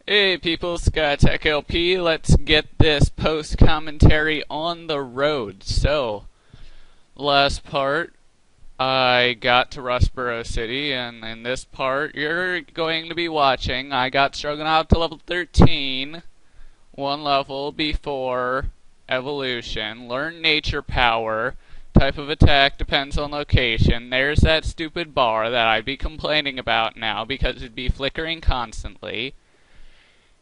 Hey people, SkyTech LP, let's get this post commentary on the road. So, last part, I got to Rustboro City, and in this part, you're going to be watching. I got Stroganoff to level 13, one level before evolution. Learn nature power. Type of attack depends on location. There's that stupid bar that I'd be complaining about now because it'd be flickering constantly.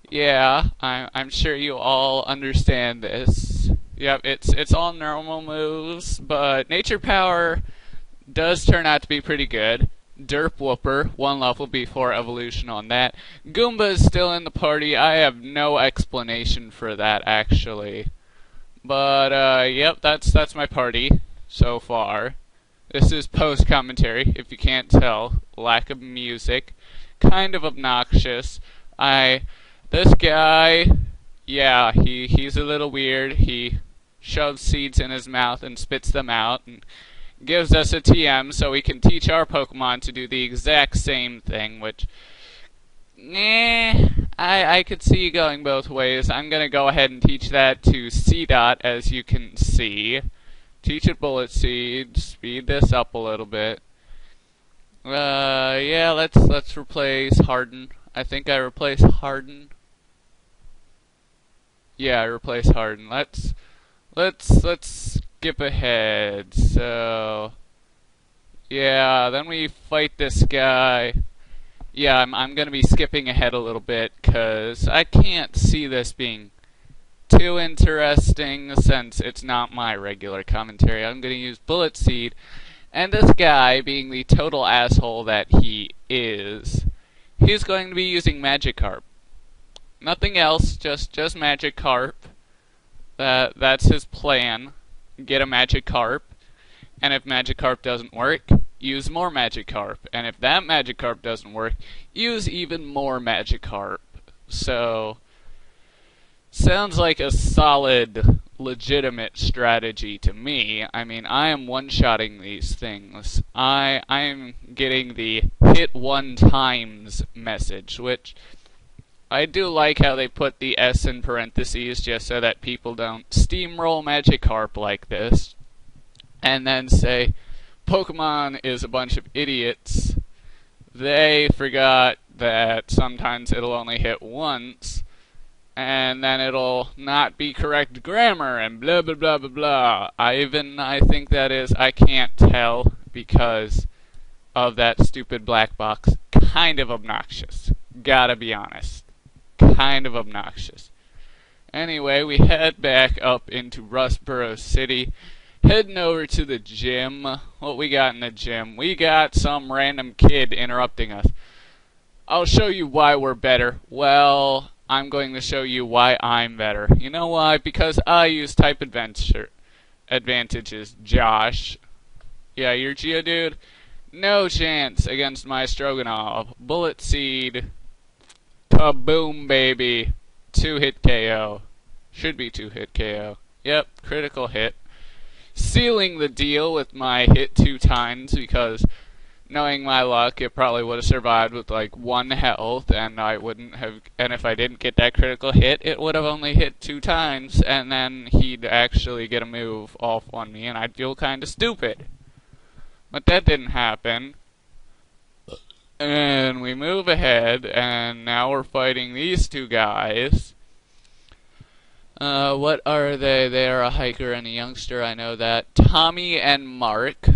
Yeah, I'm sure you all understand this. Yep, it's all normal moves, but nature power does turn out to be pretty good. Derp Whooper, one level before evolution on that. Goomba is still in the party. I have no explanation for that actually. But yep, that's my party so far. This is post commentary, if you can't tell. Lack of music. Kind of obnoxious. This guy, yeah, he's a little weird. He shoves seeds in his mouth and spits them out and gives us a TM so we can teach our Pokemon to do the exact same thing, which, I could see going both ways. I'm going to go ahead and teach that to C-Dot, as you can see. Teach it Bullet Seed, speed this up a little bit. Yeah, let's replace Harden. I think I replaced Harden. Yeah, I replace Harden. Let's skip ahead. So yeah, then we fight this guy. Yeah, I'm gonna be skipping ahead a little bit because I can't see this being too interesting since it's not my regular commentary. I'm gonna use Bullet Seed, and this guy, being the total asshole that he is, he's going to be using Magikarp. Nothing else, just Magikarp. That's his plan. Get a Magikarp, and if Magikarp doesn't work, use more Magikarp. And if that Magikarp doesn't work, use even more Magikarp. So, sounds like a solid, legitimate strategy to me. I mean, I am one-shotting these things. I'm getting the hit one times message, which I do like how they put the S in parentheses just so that people don't steamroll Magikarp like this and then say Pokemon is a bunch of idiots. They forgot that sometimes it'll only hit once and then it'll not be correct grammar and blah blah blah blah blah. I think that is, I can't tell because of that stupid black box. Kind of obnoxious. Gotta be honest. Kind of obnoxious. Anyway, we head back up into Rustboro City, heading over to the gym. What we got in the gym? We got some random kid interrupting us. I'll show you why we're better. Well, I'm going to show you why I'm better. You know why? Because I use type advantages, Josh. Yeah, you're Geodude? No chance against my Stroganoff. Bullet Seed. Kaboom, baby. 2-hit KO. Should be 2-hit KO. Yep, critical hit. Sealing the deal with my hit 2 times because knowing my luck, it probably would have survived with like 1 health and I wouldn't have, and if I didn't get that critical hit, it would have only hit 2 times and then he'd actually get a move off on me and I'd feel kinda stupid. But that didn't happen. And we move ahead, and now we're fighting these 2 guys. What are they? They are a hiker and a youngster, I know that. Tommy and Mark.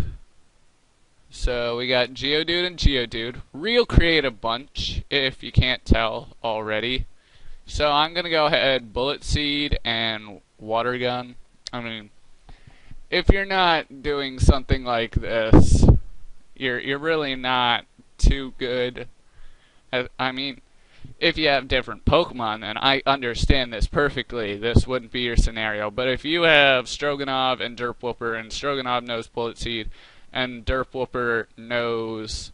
So we got Geodude and Geodude. Real creative bunch, if you can't tell already. So I'm gonna go ahead, Bullet Seed and Water Gun. I mean, if you're not doing something like this, you're really not too good. I mean, if you have different Pokemon, then I understand this perfectly. This wouldn't be your scenario. But if you have Stroganoff and Derp Whooper, and Stroganoff knows Bullet Seed, and Derp Whooper knows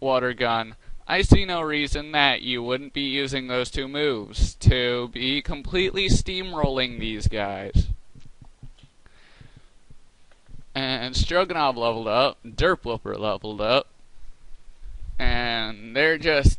Water Gun, I see no reason that you wouldn't be using those 2 moves to be completely steamrolling these guys. And Stroganoff leveled up, Derp Whooper leveled up, and they're just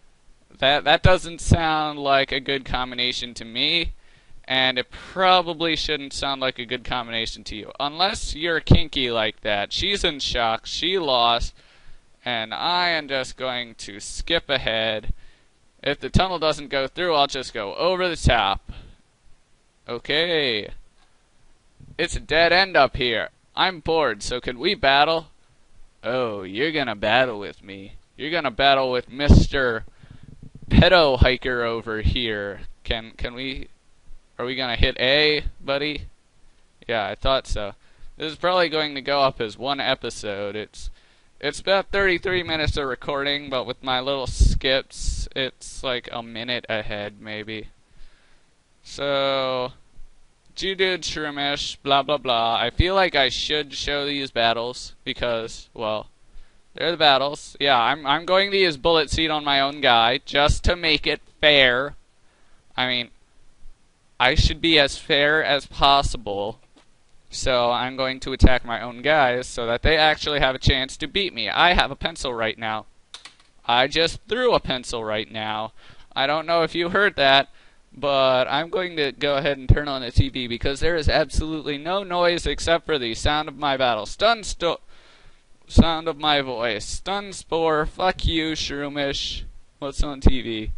That doesn't sound like a good combination to me, and it probably shouldn't sound like a good combination to you. Unless you're kinky like that. She's in shock, she lost, and I am just going to skip ahead. If the tunnel doesn't go through, I'll just go over the top. Okay. It's a dead end up here. I'm bored, so could we battle? Oh, you're gonna battle with me. You're gonna battle with Mr. Pedo Hiker over here. Can we... Are we gonna hit A, buddy? Yeah, I thought so. This is probably going to go up as one episode. It's about 33 minutes of recording, but with my little skips, it's like a minute ahead, maybe. So, Geodude, Shroomish, blah blah blah. I feel like I should show these battles because, well, they're the battles. Yeah, I'm going to use Bullet Seed on my own guy just to make it fair. I mean, I should be as fair as possible. So I'm going to attack my own guys so that they actually have a chance to beat me. I have a pencil right now. I just threw a pencil right now. I don't know if you heard that, but I'm going to go ahead and turn on the TV because there is absolutely no noise except for the sound of my battle. Sound of my voice. Stun Spore. Fuck you, Shroomish. What's on TV?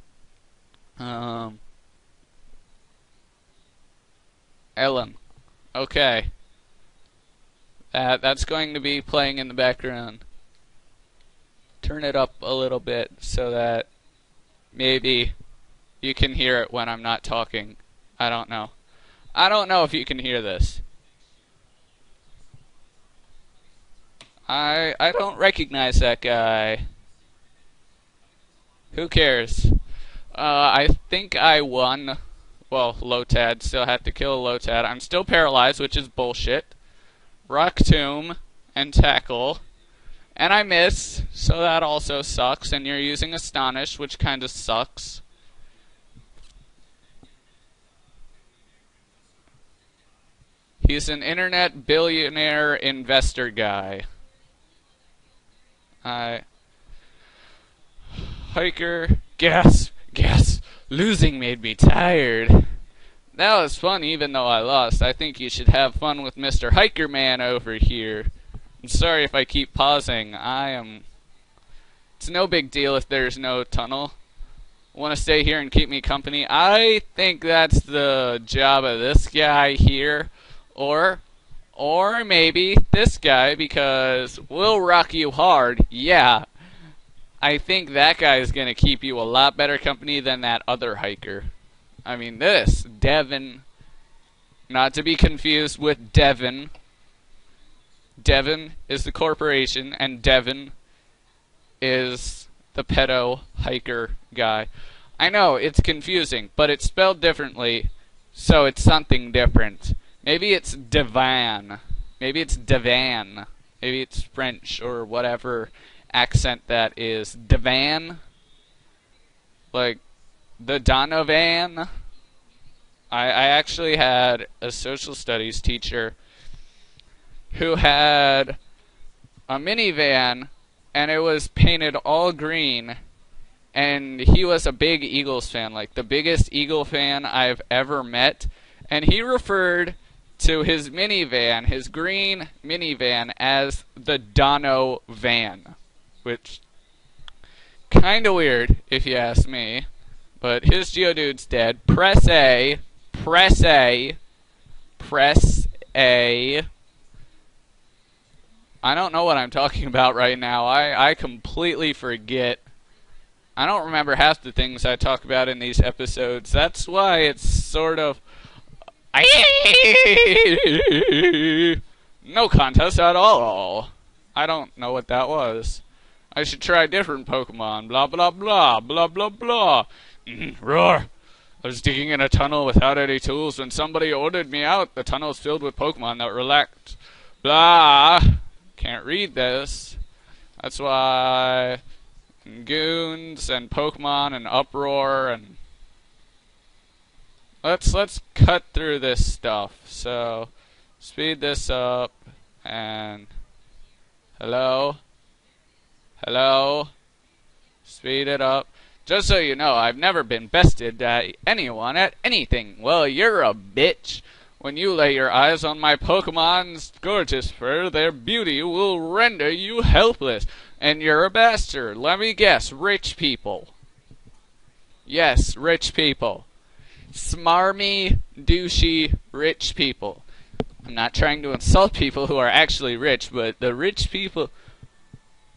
Ellen. Okay. That's going to be playing in the background. Turn it up a little bit so that maybe you can hear it when I'm not talking. I don't know. I don't know if you can hear this. I don't recognize that guy. Who cares? I think I won. Well, Lotad. Still have to kill Lotad. I'm still paralyzed, which is bullshit. Rock Tomb and Tackle. And I miss, so that also sucks. And you're using Astonish, which kind of sucks. He's an internet billionaire investor guy. Hiker. Gas. Losing made me tired. That was fun even though I lost. I think you should have fun with Mr. Hiker Man over here. I'm sorry if I keep pausing. It's no big deal if there's no tunnel. Want to stay here and keep me company? I think that's the job of this guy here. Or maybe this guy, because we'll rock you hard. Yeah. I think that guy is going to keep you a lot better company than that other hiker. I mean, this, Devin, not to be confused with Devin. Devin is the corporation, and Devin is the pedo hiker guy. I know, it's confusing, but it's spelled differently, so it's something different. Maybe it's Devan. Maybe it's Devan. Maybe it's French or whatever accent that is. Devan? Like, the Donovan? I actually had a social studies teacher who had a minivan, and it was painted all green, and he was a big Eagles fan, like the biggest Eagle fan I've ever met, and he referred to his minivan, his green minivan, as the Dono van, which kinda weird if you ask me, but his Geodude's dead. Press A, press A, press A. I don't know what I'm talking about right now. I completely forget. I don't remember half the things I talk about in these episodes. That's why it's sort of... No contest at all. I don't know what that was. I should try different Pokemon. Blah, blah, blah. Blah, blah, blah. Roar. I was digging in a tunnel without any tools when somebody ordered me out. The tunnel's filled with Pokemon that relaxed. Blah. Can't read this. That's why Goons and Pokemon and Uproar and... Let's cut through this stuff. So, speed this up and... Hello? Hello? Speed it up. Just so you know, I've never been bested at anyone at anything. Well, you're a bitch. When you lay your eyes on my Pokemon's gorgeous fur, their beauty will render you helpless. And you're a bastard. Let me guess, rich people. Yes, rich people. Smarmy, douchey, rich people. I'm not trying to insult people who are actually rich, but the rich people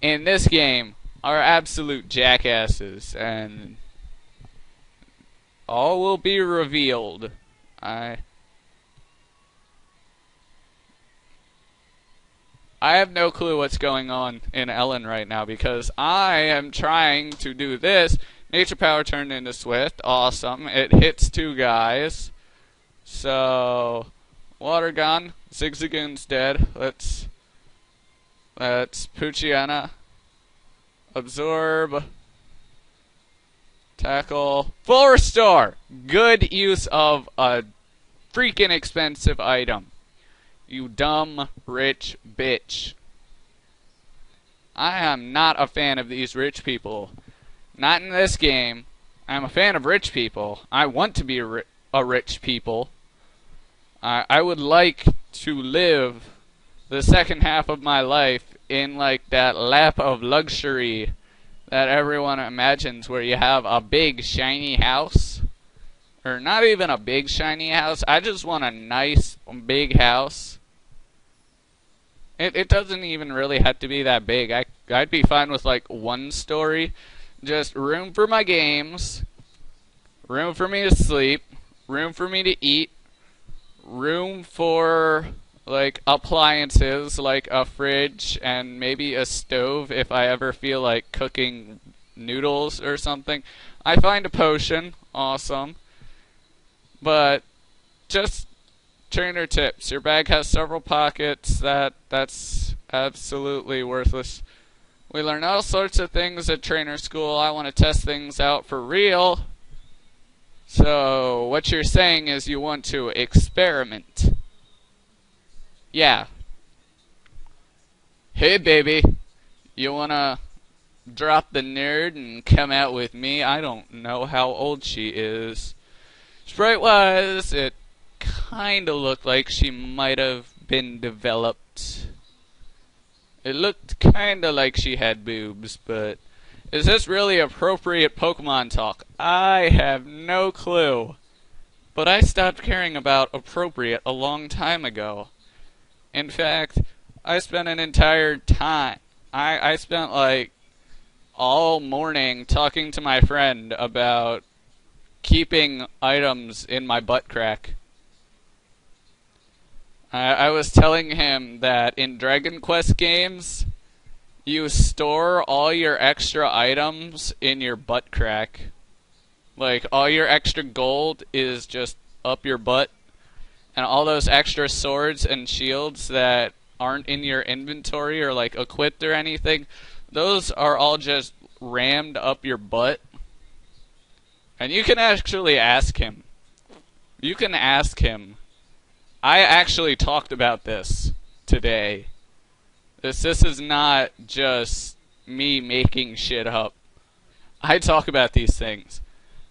in this game are absolute jackasses, and all will be revealed. I have no clue what's going on in Ellen right now because I am trying to do this. Nature Power turned into Swift. Awesome. It hits two guys. So, Water Gun. Zigzagoon's dead. Let's Poochyena. Absorb. Tackle. Full Restore. Good use of a freaking expensive item. You dumb, rich bitch. I am not a fan of these rich people. Not in this game. I'm a fan of rich people. I want to be a rich people. I would like to live the second half of my life in like that lap of luxury that everyone imagines, where you have a big shiny house. Or not even a big shiny house. I just want a nice big house. It doesn't even really have to be that big. I'd be fine with like one story. Just room for my games. Room for me to sleep. Room for me to eat. Room for like appliances like a fridge and maybe a stove if I ever feel like cooking noodles or something. I find a potion. Awesome. But just trainer tips. Your bag has several pockets. That's absolutely worthless. We learn all sorts of things at trainer school. I want to test things out for real. So what you're saying is you want to experiment. Yeah. Hey baby, you wanna drop the nerd and come out with me? I don't know how old she is. Sprite-wise, it kinda looked like she might have been developed. It looked kinda like she had boobs, but is this really appropriate Pokemon talk? I have no clue. But I stopped caring about appropriate a long time ago. In fact, I spent an entire time. I spent like all morning talking to my friend about keeping items in my butt crack. I was telling him that in Dragon Quest games, you store all your extra items in your butt crack. Like, all your extra gold is just up your butt. And all those extra swords and shields that aren't in your inventory or, like, equipped or anything, those are all just rammed up your butt. And you can actually ask him. You can ask him. I actually talked about this today. This is not just me making shit up. I talk about these things.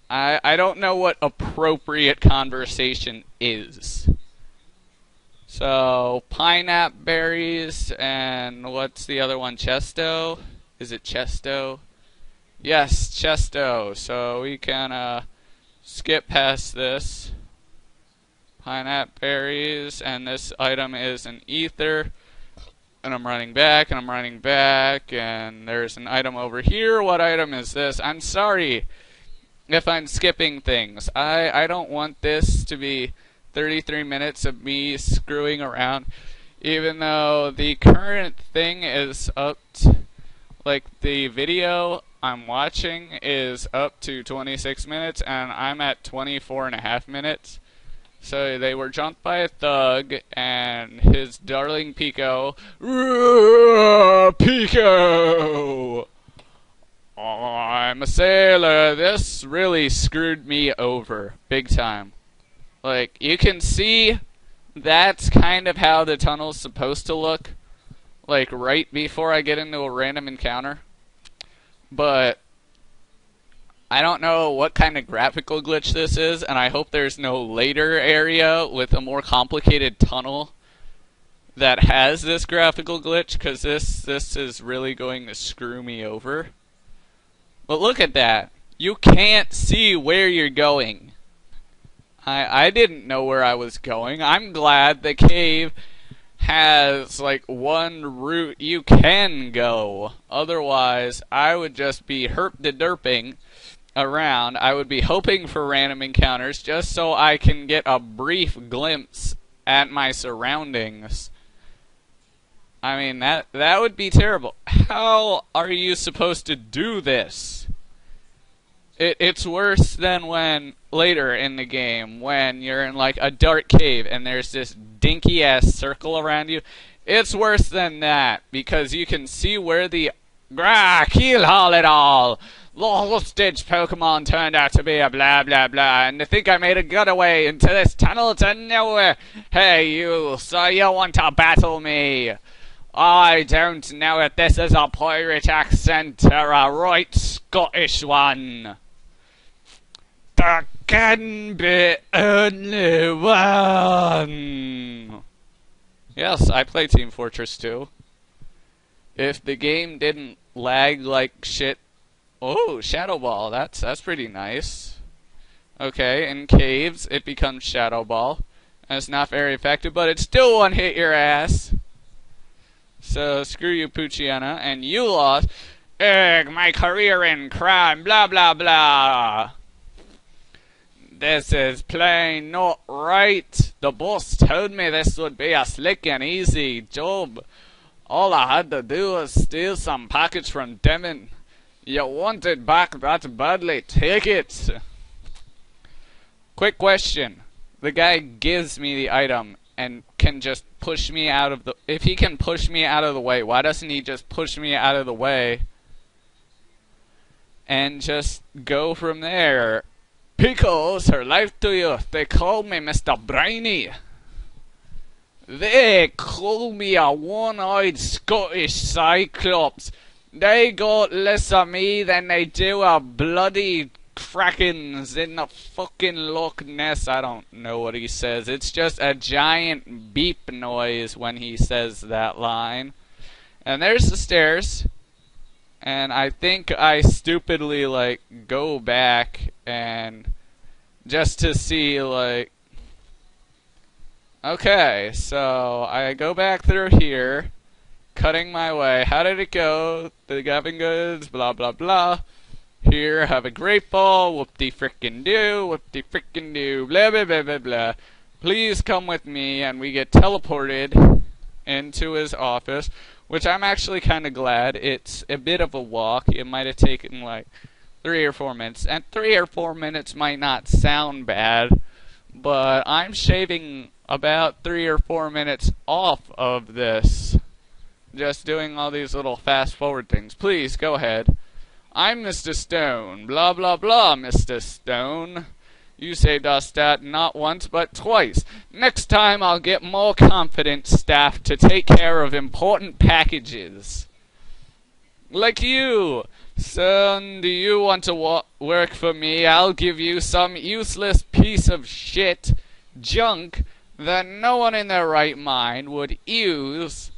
I don't know what appropriate conversation is. So, pineapple berries, and what's the other one? Chesto? Is it Chesto? Yes, Chesto. So we can skip past this. Pineapple berries, and this item is an ether. And I'm running back, and I'm running back, and there's an item over here. What item is this? I'm sorry if I'm skipping things. I don't want this to be 33 minutes of me screwing around, even though the current thing is up to, like, the video I'm watching is up to 26 minutes, and I'm at 24 and a half minutes. So they were jumped by a thug, and his darling Pico. Pico! I'm a sailor. This really screwed me over big time. Like, you can see that's kind of how the tunnel's supposed to look. Like, right before I get into a random encounter. But I don't know what kind of graphical glitch this is, and I hope there's no later area with a more complicated tunnel that has this graphical glitch, because this is really going to screw me over. But look at that. You can't see where you're going. I didn't know where I was going. I'm glad the cave has like one route you can go. Otherwise, I would just be herp-de-derping around. I would be hoping for random encounters just so I can get a brief glimpse at my surroundings. I mean, that would be terrible. How are you supposed to do this? It's worse than when later in the game when you're in like a dark cave and there's this dinky ass circle around you. It's worse than that because you can see where the kill all it all. The hostage Pokemon turned out to be a blah blah blah, and I think I made a getaway into this tunnel to nowhere. Hey you, so you want to battle me? I don't know if this is a pirate accent or a right Scottish one. There can be only one. Yes, I play Team Fortress 2. If the game didn't lag like shit. Oh, Shadow Ball. That's pretty nice. Okay, in caves it becomes Shadow Ball. That's not very effective, but it still won't hit your ass. So screw you, Poochyena, and you lost. Ugh, my career in crime, blah blah blah. This is plain not right. The boss told me this would be a slick and easy job. All I had to do was steal some package from Demon. You want it back that badly, take it. Quick question. The guy gives me the item and can just push me out of the... If he can push me out of the way, why doesn't he just push me out of the way and just go from there? Because her life to you, they call me Mr. Briny. They call me a one-eyed Scottish Cyclops. They got less of me than they do of bloody krakens in the fucking Loch Ness. I don't know what he says. It's just a giant beep noise when he says that line. And there's the stairs. And I think I stupidly, like, go back and just to see, like... Okay, so I go back through here, cutting my way. How did it go? The Gavin goods, blah, blah, blah. Here, have a great ball, whoop-de-frickin-do, whoop-de-frickin-do, blah, blah, blah, blah, blah. Please come with me, and we get teleported into his office, which I'm actually kind of glad. It's a bit of a walk. It might have taken, like, 3 or 4 minutes. And 3 or 4 minutes might not sound bad, but I'm shaving about 3 or 4 minutes off of this. Just doing all these little fast-forward things. Please, go ahead. I'm Mr. Stone. Blah, blah, blah, Mr. Stone. You saved our stat not once, but twice. Next time I'll get more competent staff to take care of important packages. Like you. Son, do you want to work for me? I'll give you some useless piece of shit junk that no one in their right mind would use.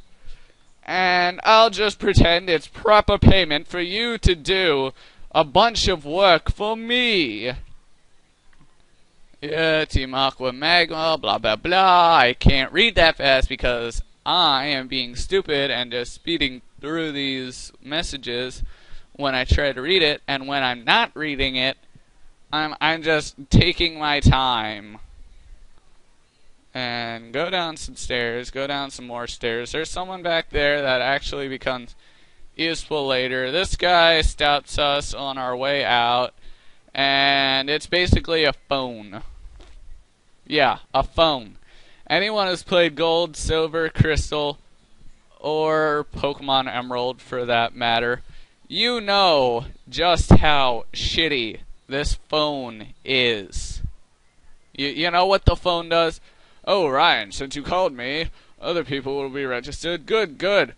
And I'll just pretend it's proper payment for you to do a bunch of work for me. Yeah, Team Aqua Magma, blah, blah, blah. I can't read that fast because I am being stupid and just speeding through these messages when I try to read it. And when I'm not reading it, I'm just taking my time. And go down some stairs, go down some more stairs. There's someone back there that actually becomes useful later. This guy stops us on our way out, and it's basically a phone. Yeah, a phone. Anyone who's played Gold, Silver, Crystal, or Pokemon Emerald for that matter, you know just how shitty this phone is. You know what the phone does? Oh, Ryan, since you called me, other people will be registered. Good, good.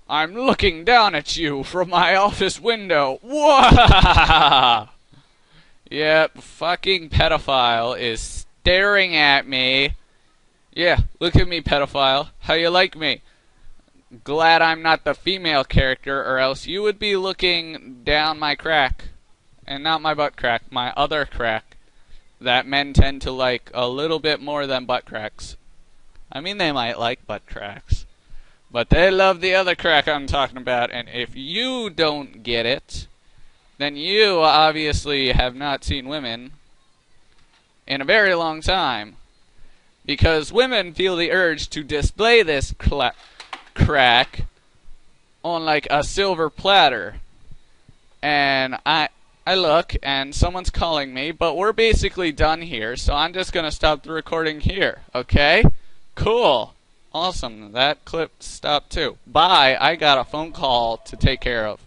I'm looking down at you from my office window. Wah! Yep, fucking pedophile is staring at me. Yeah, look at me, pedophile. How you like me? Glad I'm not the female character, or else you would be looking down my crack. And not my butt crack, my other crack. That men tend to like a little bit more than butt cracks. I mean, they might like butt cracks, but they love the other crack I'm talking about, and if you don't get it, then you obviously have not seen women in a very long time. Because women feel the urge to display this crack on like a silver platter. And I look, and someone's calling me, but we're basically done here, so I'm just going to stop the recording here, okay? Cool. Awesome. That clip stopped too. Bye. I got a phone call to take care of.